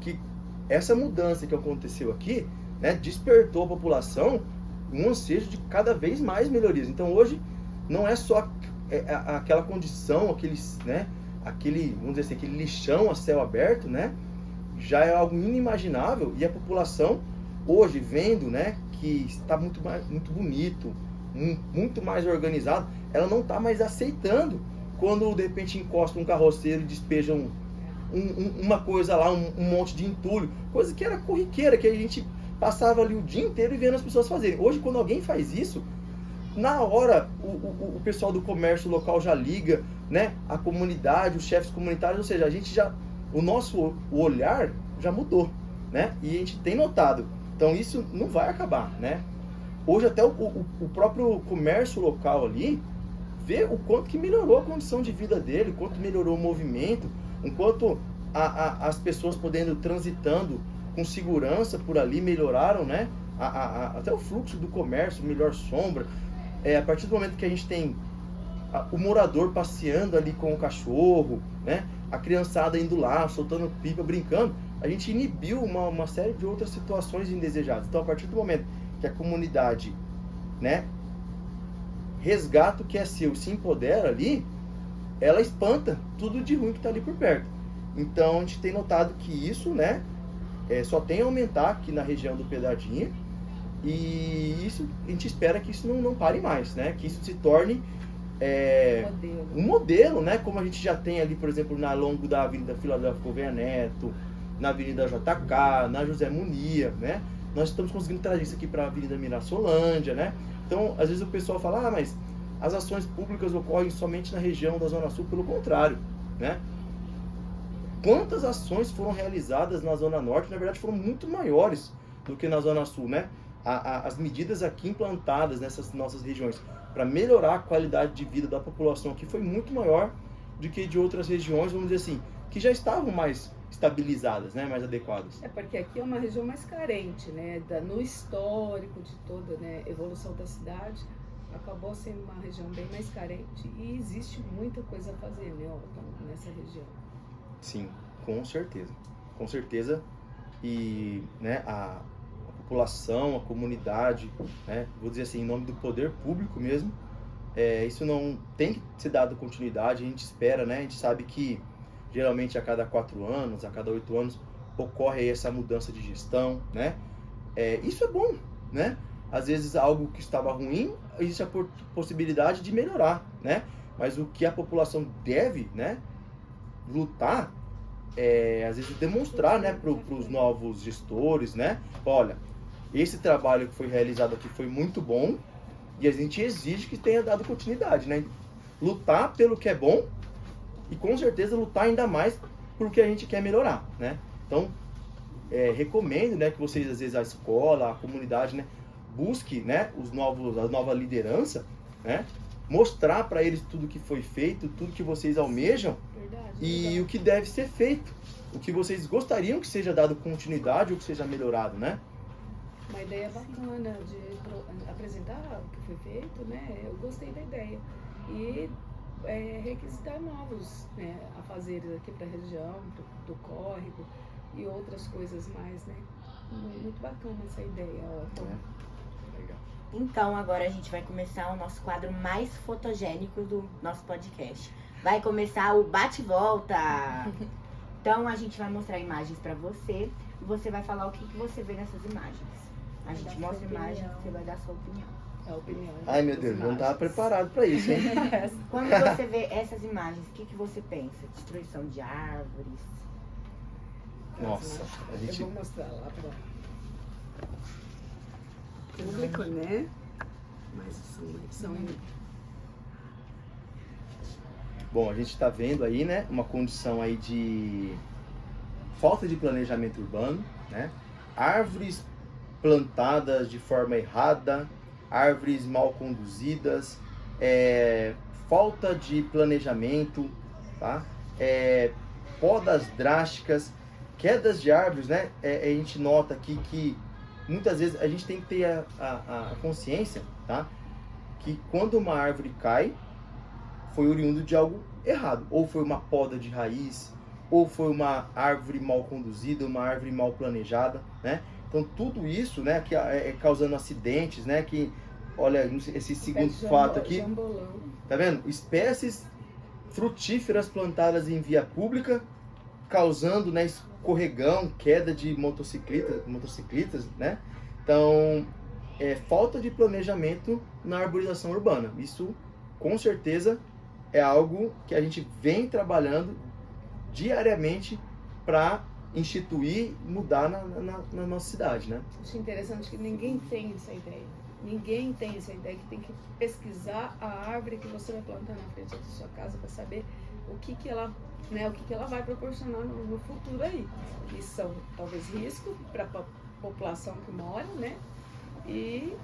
que essa mudança que aconteceu aqui, né, despertou a população um ansejo de cada vez mais melhorias. Então, hoje, não é só aquela condição, vamos dizer assim, aquele lixão a céu aberto, né? Já é algo inimaginável e a população hoje vendo, né, que está muito bonito, muito mais organizado, ela não está mais aceitando quando de repente encosta um carroceiro e despeja uma coisa lá, um monte de entulho, coisa que era corriqueira, que a gente passava ali o dia inteiro e vendo as pessoas fazerem. Hoje, quando alguém faz isso, na hora o pessoal do comércio local já liga, né, a comunidade, os chefes comunitários, ou seja, a gente o nosso olhar já mudou, né, e a gente tem notado. Então isso não vai acabar, né. Hoje até o próprio comércio local ali vê o quanto que melhorou a condição de vida dele, o quanto melhorou o movimento, o quanto as pessoas podendo transitando com segurança por ali melhoraram, né, até o fluxo do comércio, melhor sombra. A partir do momento que a gente tem o morador passeando ali com o cachorro, né, a criançada indo lá, soltando pipa, brincando, a gente inibiu uma série de outras situações indesejadas. Então, a partir do momento que a comunidade, né, resgata o que é seu, se empodera ali, ela espanta tudo de ruim que está ali por perto. Então, a gente tem notado que isso, né, só tem a aumentar aqui na região do Pedradinha. E isso, a gente espera que isso não pare mais, né? Que isso se torne um modelo, né? Como a gente já tem ali, por exemplo, ao longo da Avenida Filadélfia Gouveia Neto, na Avenida JK, na José Munir, né? Nós estamos conseguindo trazer isso aqui para a Avenida Mirassolândia, né? Então, às vezes o pessoal fala, mas as ações públicas ocorrem somente na região da Zona Sul, pelo contrário, né? Quantas ações foram realizadas na Zona Norte, na verdade, foram muito maiores do que na Zona Sul, né? As medidas aqui implantadas nessas nossas regiões para melhorar a qualidade de vida da população aqui foi muito maior do que de outras regiões, vamos dizer assim, que já estavam mais estabilizadas, né, mais adequadas. Porque aqui é uma região mais carente, né, no histórico de toda, né, evolução da cidade. acabou sendo uma região bem mais carente e existe muita coisa a fazer, né, Otton, nessa região. Sim, com certeza. Com certeza. E, né, a população, a comunidade, né, vou dizer assim, em nome do poder público mesmo, isso não tem que ser dado continuidade. A gente espera, né, a gente sabe que geralmente a cada 4 anos, a cada 8 anos, ocorre aí essa mudança de gestão, né? Isso é bom, né? Às vezes algo que estava ruim, existe a possibilidade de melhorar, né? Mas o que a população deve, né, lutar, às vezes demonstrar, né, para os novos gestores, né? Olha, esse trabalho que foi realizado aqui foi muito bom e a gente exige que tenha dado continuidade, né? Lutar pelo que é bom e com certeza lutar ainda mais por que a gente quer melhorar, né? Então, recomendo, né, que vocês, às vezes, a escola, a comunidade, né, busque, né, a nova liderança, né, mostrar para eles tudo que foi feito, tudo que vocês almejam. Verdade, E verdade. o que deve ser feito, o que vocês gostariam que seja dado continuidade ou que seja melhorado, né? Uma ideia bacana de apresentar o que foi feito, né? Eu gostei da ideia. E requisitar novos, né, afazeres aqui para a região, do córrego e outras coisas mais, né? Muito bacana essa ideia, Otton. Legal. Então, agora a gente vai começar o nosso quadro mais fotogênico do nosso podcast. Vai começar o bate-volta. Então, a gente vai mostrar imagens pra você e você vai falar o que você vê nessas imagens. A Vai gente dar mostra sua imagem, opinião. você vai dar sua opinião. É a opinião. Ai, meu das Deus, não estava imagens. preparado para isso, hein? Quando você vê essas imagens, o que você pensa? Destruição de árvores? Nossa, a gente... Eu vou mostrar lá para o público, né? Mas são Bom, a gente está vendo aí, né, uma condição aí de falta de planejamento urbano, né? Árvores plantadas de forma errada, árvores mal conduzidas, falta de planejamento, tá? Podas drásticas, quedas de árvores, né? A gente nota aqui que muitas vezes a gente tem que ter a consciência, tá? Que quando uma árvore cai, foi oriundo de algo errado. Ou foi uma poda de raiz, ou foi uma árvore mal conduzida, uma árvore mal planejada, né? Então tudo isso, né, que causando acidentes, né? Que, olha, esse segundo fato aqui, jambolão. tá vendo? Espécies frutíferas plantadas em via pública, causando, né, escorregão, queda de motociclistas, né? Então, falta de planejamento na arborização urbana. Isso, com certeza, é algo que a gente vem trabalhando diariamente para instituir e mudar na nossa cidade, né? Acho interessante que ninguém tem essa ideia. Ninguém tem essa ideia que tem que pesquisar a árvore que você vai plantar na frente da sua casa para saber o que ela, né, o que ela vai proporcionar no futuro aí. Que são talvez risco para a população que mora, né? E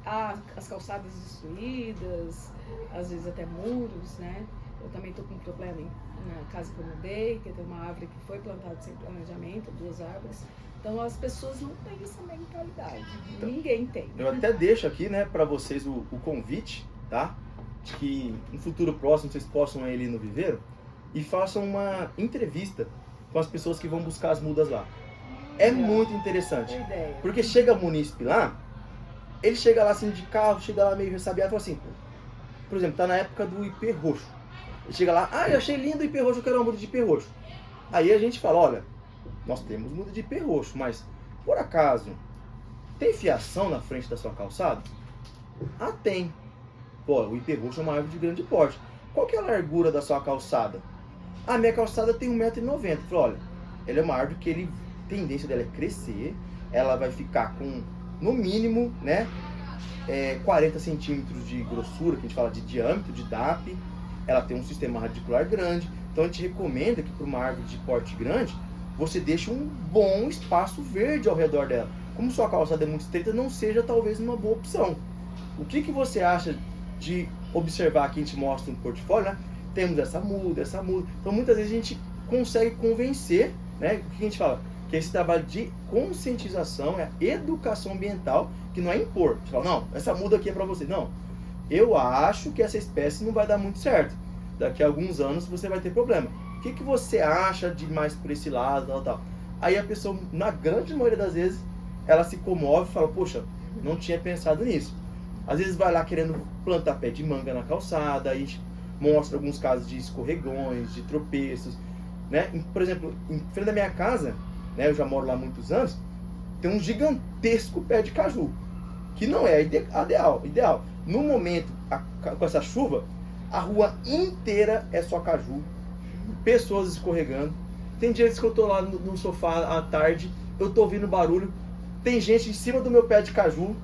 as calçadas destruídas, às vezes até muros, né? Eu também estou com um problema na casa que eu mudei, que tem uma árvore que foi plantada sem planejamento, 2 árvores. Então as pessoas não têm essa mentalidade. Então, Ninguém tem. Eu até deixo aqui, né, para vocês o convite, tá? De que no futuro próximo vocês possam ir ali no viveiro e façam uma entrevista com as pessoas que vão buscar as mudas lá. É muito interessante. Boa ideia. Porque chega o munícipe lá, ele chega lá assim de carro, chega lá meio ressabiado e fala assim, por exemplo, tá na época do ipê roxo. Ele chega lá, eu achei lindo o ipê roxo, eu quero uma muda de ipê roxo. Aí a gente fala, olha, nós temos muda de ipê roxo, mas por acaso tem fiação na frente da sua calçada? Ah, tem. Pô, o ipê roxo é uma árvore de grande porte. Qual que é a largura da sua calçada? Ah, minha calçada tem 1,90 m. Eu falo, olha, ela é uma árvore que a tendência dela é crescer, ela vai ficar com, no mínimo, né, 40 centímetros de grossura, que a gente fala de diâmetro, de DAP, ela tem um sistema radicular grande, então a gente recomenda que para uma árvore de porte grande, você deixe um bom espaço verde ao redor dela. Como sua calçada é muito estreita, não seja talvez uma boa opção. O que você acha de observar aqui, a gente mostra um portfólio, né? Temos essa muda. Então muitas vezes a gente consegue convencer, né? O que a gente fala? Que esse trabalho de conscientização, é a educação ambiental, que não é impor. Você fala, não, essa muda aqui é para você. Não. eu acho que essa espécie não vai dar muito certo. Daqui a alguns anos você vai ter problema. O que você acha de mais por esse lado, tal. Aí a pessoa, na grande maioria das vezes, ela se comove e fala, poxa, não tinha pensado nisso. Às vezes vai lá querendo plantar pé de manga na calçada, aí mostra alguns casos de escorregões, de tropeços, né? Por exemplo, em frente da minha casa, né, eu já moro lá há muitos anos, tem um gigantesco pé de caju, que não é ideal. No momento, com essa chuva, a rua inteira é só caju, pessoas escorregando. Tem dias que eu tô lá no sofá à tarde, eu tô ouvindo barulho, tem gente em cima do meu pé de caju,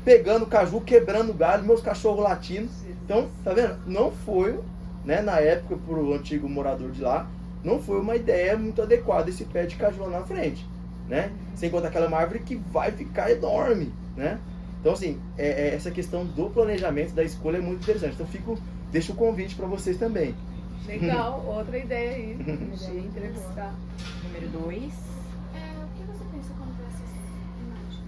pegando caju, quebrando galho, meus cachorros latindo. Então, tá vendo? Não foi, né, na época, pro antigo morador de lá, não foi uma ideia muito adequada esse pé de caju lá na frente, né? Sem contar aquela árvore que vai ficar enorme, né? Então, assim, essa questão do planejamento, da escolha é muito interessante. Então, deixo o convite para vocês também. Legal, outra ideia aí de entrevistar. Número 2. O que você pensa quando vê essas imagens?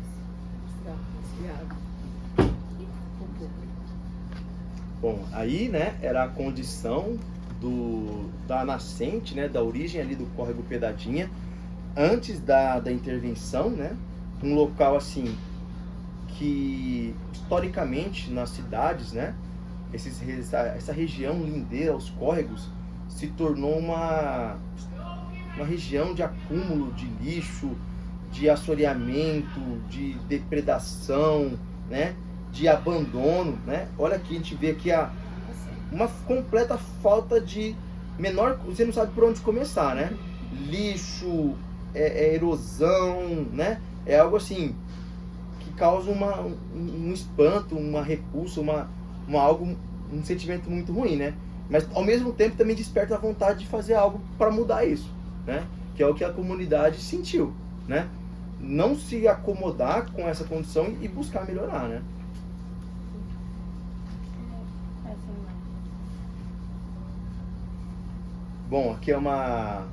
Bom, aí, né, era a condição da nascente, né, da origem ali do córrego Pedadinha, antes da intervenção, né, um local assim que historicamente nas cidades, né, essa região lindeira, os córregos, se tornou uma região de acúmulo de lixo, de assoreamento, de depredação, né, de abandono, né? Olha aqui, a gente vê aqui uma completa falta de você não sabe por onde começar, né? Lixo, erosão, né? É algo assim que causa um espanto, uma repulsa, um sentimento muito ruim, né? Mas ao mesmo tempo também desperta a vontade de fazer algo para mudar isso, né? Que é o que a comunidade sentiu, né? Não se acomodar com essa condição e buscar melhorar, né? Bom, aqui é uma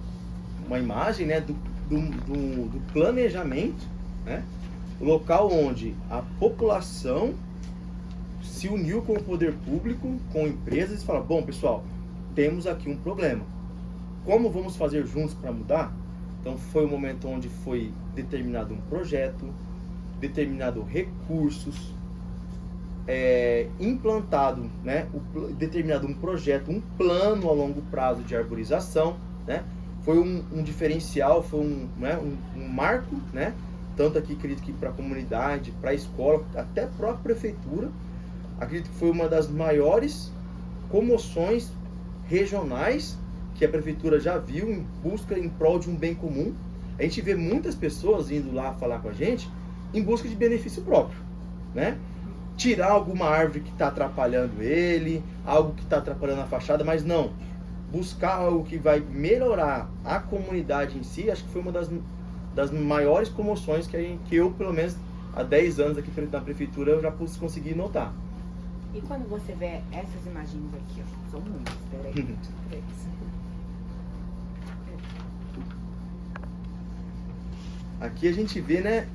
imagem, né, do planejamento, né? O local onde a população se uniu com o poder público, com empresas e fala, bom, pessoal, temos aqui um problema. Como vamos fazer juntos para mudar? Então foi o momento onde foi determinado um projeto, determinado recursos, implantado, né, determinado um projeto, um plano a longo prazo de arborização, né? Foi um diferencial, foi um marco, né? Tanto aqui, acredito que para a comunidade, para a escola, até a própria prefeitura, acredito que foi uma das maiores comoções regionais que a prefeitura já viu em busca, em prol de um bem comum. A gente vê muitas pessoas indo lá falar com a gente em busca de benefício próprio, né? Tirar alguma árvore que está atrapalhando ele, algo que está atrapalhando a fachada, mas não. Buscar algo que vai melhorar a comunidade em si, acho que foi uma das maiores comoções que eu, pelo menos, há 10 anos aqui frente na prefeitura, eu já pude conseguir notar. E quando você vê essas imagens aqui, ó, são muitas, peraí. Aqui a gente vê, né,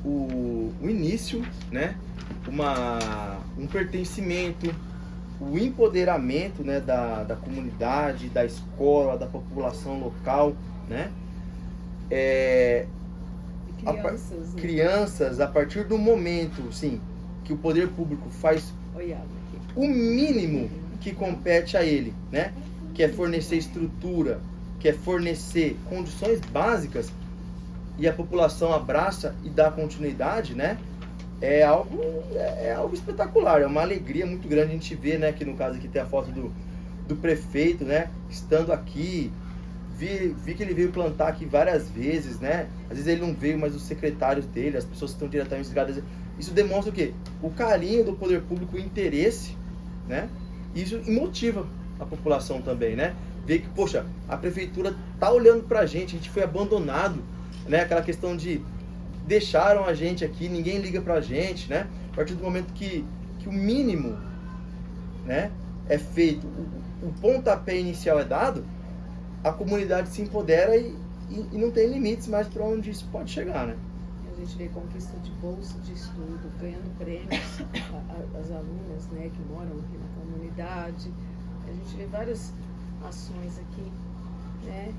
o início, né, um pertencimento, o empoderamento, né, da comunidade, da escola, da população local, né, crianças, a partir do momento, sim, que o poder público faz o mínimo que compete a ele, né, que é fornecer estrutura, que é fornecer condições básicas, e a população abraça e dá continuidade, né? É algo espetacular, é uma alegria muito grande a gente ver, né? Aqui no caso aqui tem a foto do prefeito, né? Estando aqui, vi que ele veio plantar aqui várias vezes, né? Às vezes ele não veio, mas os secretários dele, as pessoas que estão diretamente ligadas, isso demonstra o quê? O carinho do poder público, o interesse, né? Isso motiva a população também, né? Ver que, poxa, a prefeitura tá olhando pra gente, a gente foi abandonado, né? Aquela questão de deixaram a gente aqui, ninguém liga pra gente, né? A partir do momento que o mínimo, né, é feito, o pontapé inicial é dado, a comunidade se empodera e não tem limites mais para onde isso pode chegar, né? A gente vê conquista de bolsa de estudo, ganhando prêmios, as alunas, né, que moram aqui na comunidade. A gente vê várias ações aqui, né?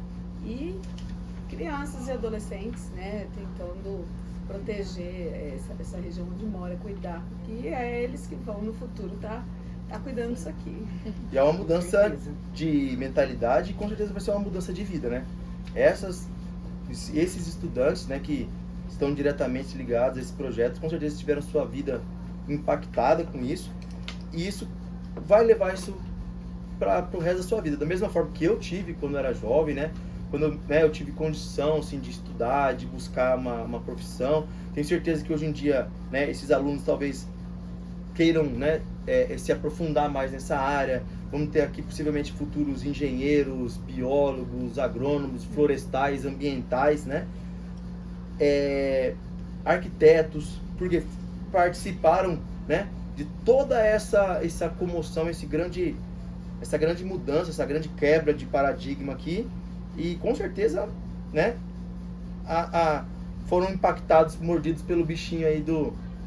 E crianças e adolescentes, né, tentando proteger essa região onde mora, cuidar, porque é eles que vão no futuro tá cuidando disso aqui. E é uma mudança de mentalidade e com certeza vai ser uma mudança de vida, né? Esses estudantes, né, que estão diretamente ligados a esse projeto, com certeza tiveram sua vida impactada com isso, e isso vai levar isso para o resto da sua vida. Da mesma forma que eu tive quando eu era jovem, né? Quando eu tive condição assim, de estudar, de buscar uma profissão. Tenho certeza que hoje em dia, né, esses alunos talvez queiram, né, se aprofundar mais nessa área. Vamos ter aqui possivelmente futuros engenheiros, biólogos, agrônomos, florestais, ambientais, né? Arquitetos, porque participaram, né, de toda essa comoção, essa grande mudança, essa grande quebra de paradigma aqui. E com certeza, né, foram impactados, mordidos pelo bichinho aí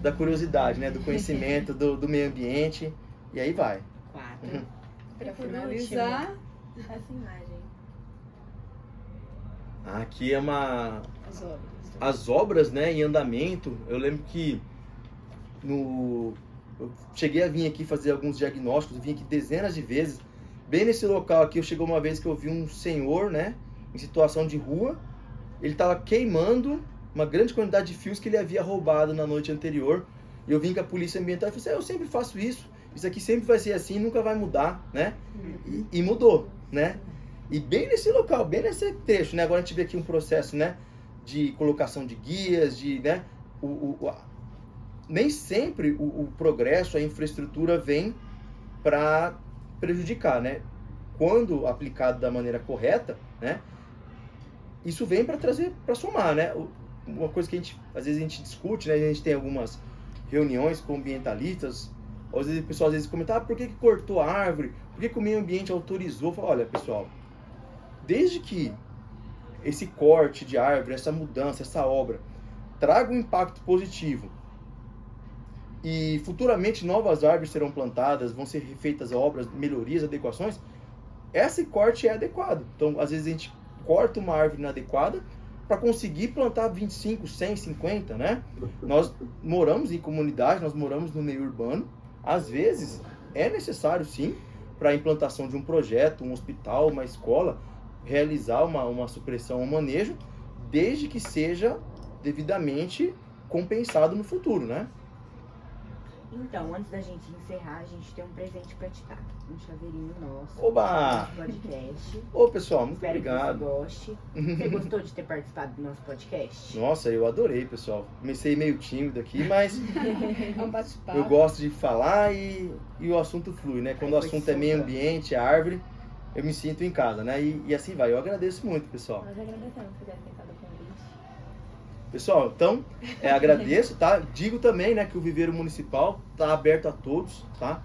da curiosidade, né, do conhecimento, do meio ambiente, e aí vai. 4. Para por finalizar, Essa imagem. Aqui é as obras. as obras, né, em andamento. Eu lembro que eu cheguei a vir aqui fazer alguns diagnósticos, eu vim aqui dezenas de vezes. Bem nesse local aqui, eu chegou uma vez que eu vi um senhor, né, em situação de rua. Ele estava queimando uma grande quantidade de fios que ele havia roubado na noite anterior. E eu vim com a polícia ambiental e falei assim, eu sempre faço isso. Isso aqui sempre vai ser assim, nunca vai mudar, né? E mudou, né? E bem nesse local, bem nesse trecho, né? Agora a gente vê aqui um processo, né, de colocação de guias, né? Nem sempre o progresso, a infraestrutura vem para prejudicar, né? Quando aplicado da maneira correta, né? Isso vem para trazer, para somar, né? Uma coisa que às vezes a gente discute, né? A gente tem algumas reuniões com ambientalistas, às vezes o pessoal comenta, por que cortou a árvore? Por que o meio ambiente autorizou? Falo, olha, pessoal, desde que esse corte de árvore, essa mudança, essa obra traga um impacto positivo e futuramente novas árvores serão plantadas, vão ser feitas obras, melhorias, adequações, esse corte é adequado. Então, às vezes a gente corta uma árvore inadequada para conseguir plantar 25, 100, 50, né? Nós moramos em comunidade, nós moramos no meio urbano. Às vezes é necessário, sim, para a implantação de um projeto, um hospital, uma escola, realizar uma supressão, um manejo, desde que seja devidamente compensado no futuro, né? Então, antes da gente encerrar, a gente tem um presente pra te dar. Um chaveirinho nosso. Oba! Do podcast. Ô, pessoal, muito Espero obrigado. que você goste. Você gostou de ter participado do nosso podcast? Nossa, eu adorei, pessoal. Comecei meio tímido aqui, mas É um bate-papo. eu gosto de falar e o assunto flui, né? Quando o Foi assunto é meio super. ambiente, árvore, eu me sinto em casa, né? E assim vai. Eu agradeço muito, pessoal. Nós agradecemos por ter aceitado o convite. Pessoal, então, agradeço, tá? Digo também, né, que o Viveiro Municipal tá aberto a todos, tá?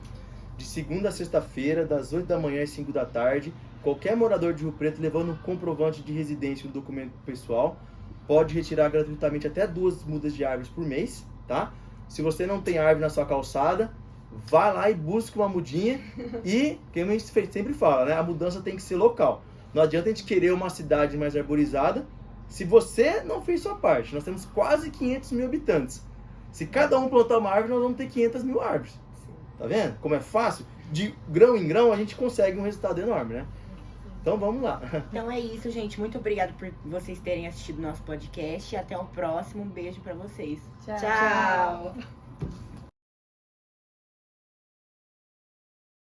De segunda a sexta-feira, das 8 da manhã às 5 da tarde. Qualquer morador de Rio Preto levando um comprovante de residência e um documento pessoal pode retirar gratuitamente até 2 mudas de árvores por mês, tá? Se você não tem árvore na sua calçada, vá lá e busque uma mudinha e, como a gente sempre fala, né, a mudança tem que ser local. Não adianta a gente querer uma cidade mais arborizada se você não fez sua parte. Nós temos quase 500 mil habitantes. Se cada um plantar uma árvore, nós vamos ter 500 mil árvores. Tá vendo? Como é fácil? De grão em grão, a gente consegue um resultado enorme, né? Então vamos lá. Então é isso, gente. Muito obrigada por vocês terem assistido nosso podcast. E até o próximo. Um beijo pra vocês. Tchau. Tchau.